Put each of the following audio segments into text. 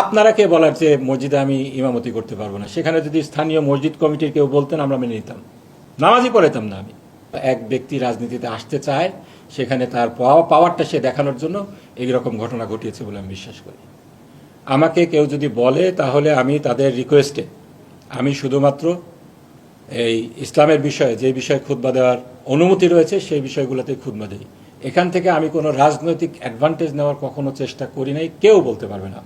আপনারা কে বলার যে মসজিদে আমি ইমামতি করতে পারবো না? সেখানে যদি স্থানীয় মসজিদ কমিটির কেউ বলতেন আমরা মেনে নিতাম, নামাজই পড়াতাম না আমি। এক ব্যক্তি রাজনীতিতে আসতে চায়, সেখানে তার পাওয়ারটা সে দেখানোর জন্য এইরকম ঘটনা ঘটিয়েছে বলে আমি বিশ্বাস করি। আমাকে কেউ যদি বলে তাহলে আমি তাদের রিকোয়েস্টে আমি শুধুমাত্র এই ইসলামের বিষয়ে যে বিষয়ে খুতবা দেওয়ার অনুমতি রয়েছে সেই বিষয়গুলোতে খুতবা দিই। এখান থেকে আমি কোনো রাজনৈতিক অ্যাডভান্টেজ নেওয়ার কখনো চেষ্টা করি নাই, কেউ বলতে পারবে না।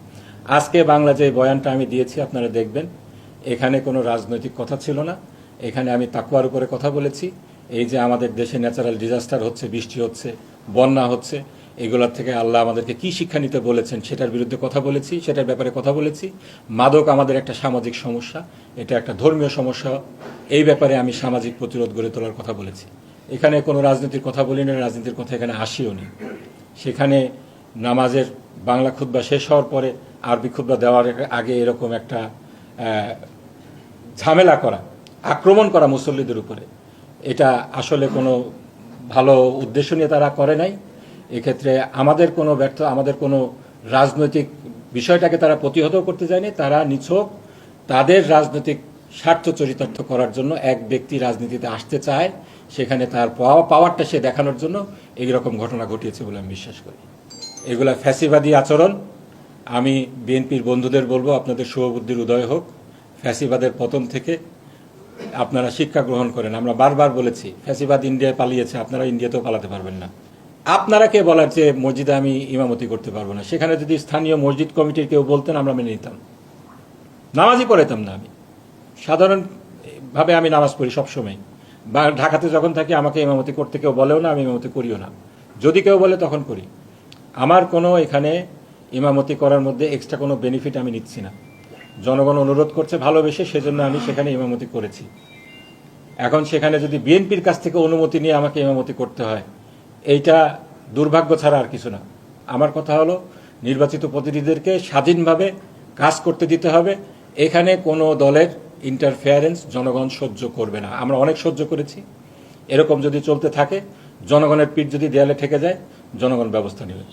আজকে বাংলা যে বয়ানটা আমি দিয়েছি আপনারা দেখবেন, এখানে কোনো রাজনৈতিক কথা ছিল না। এখানে আমি তাকওয়ার উপরে কথা বলেছি। এই যে আমাদের দেশে ন্যাচারাল ডিজাস্টার হচ্ছে, বৃষ্টি হচ্ছে, বন্যা হচ্ছে, এগুলোর থেকে আল্লাহ আমাদেরকে কি শিক্ষা নিতে বলেছেন সেটার বিরুদ্ধে কথা বলেছি, সেটার ব্যাপারে কথা বলেছি। মাদক আমাদের একটা সামাজিক সমস্যা, এটা একটা ধর্মীয় সমস্যা, এই ব্যাপারে আমি সামাজিক প্রতিরোধ গড়ে তোলার কথা বলেছি। এখানে কোনো রাজনীতির কথা বলি না, রাজনীতির কথা এখানে আসিও নি। সেখানে নামাজের বাংলা খুতবা শেষ হওয়ার পরে আরবি খুতবা দেওয়ার আগে এরকম একটা ঝামেলা করা, আক্রমণ করা মুসল্লিদের উপরে, এটা আসলে কোনো ভালো উদ্দেশ্য নিয়ে তারা করে নাই। এক্ষেত্রে আমাদের কোনো রাজনৈতিক বিষয়টাকে তারা প্রতিহত করতে যায়নি। তারা নিছক তাদের রাজনৈতিক স্বার্থ চরিতার্থ করার জন্য এক ব্যক্তি রাজনীতিতে আসতে চায়, সেখানে তার পাওয়ারটা সে দেখানোর জন্য এইরকম ঘটনা ঘটিয়েছে বলে আমি বিশ্বাস করি। এগুলা ফ্যাসিবাদী আচরণ। আমি বিএনপির বন্ধুদের বলবো, আপনাদের শুভবুদ্ধির উদয় হোক। ফ্যাসিবাদের পতন থেকে আপনারা শিক্ষা গ্রহণ করেন। আমরা বারবার বলেছি ফ্যাসিবাদ ইন্ডিয়ায় পালিয়েছে, আপনারা ইন্ডিয়াতেও পালাতে পারবেন না। আপনারা কে বলার যে মসজিদে আমি ইমামতি করতে পারবো না? সেখানে যদি স্থানীয় মসজিদ কমিটির কেউ বলতেন আমরা মেনে নিতাম, নামাজই পড়াতাম না আমি। সাধারণভাবে আমি নামাজ পড়ি সবসময়, বা ঢাকাতে যখন থাকি আমাকে ইমামতি করতে কেউ বলেও না, আমি ইমামতি করিও না। যদি কেউ বলে তখন করি। আমার কোনো এখানে ইমামতি করার মধ্যে এক্সট্রা কোনো বেনিফিট আমি নিচ্ছি না। জনগণ অনুরোধ করছে ভালোবেসে, সেজন্য আমি সেখানে ইমামতি করেছি। এখন সেখানে যদি বিএনপির কাছ থেকে অনুমতি নিয়ে আমাকে ইমামতি করতে হয়, এইটা দুর্ভাগ্য ছাড়া আর কিছু না। আমার কথা হলো নির্বাচিত প্রতিনিধিদেরকে স্বাধীনভাবে কাজ করতে দিতে হবে। এখানে কোনো দলের ইন্টারফেয়ারেন্স জনগণ সহ্য করবে না। আমরা অনেক সহ্য করেছি। এরকম যদি চলতে থাকে, জনগণের পিঠ যদি দেয়ালে ঠেকে যায়, জনগণ ব্যবস্থা নেবে।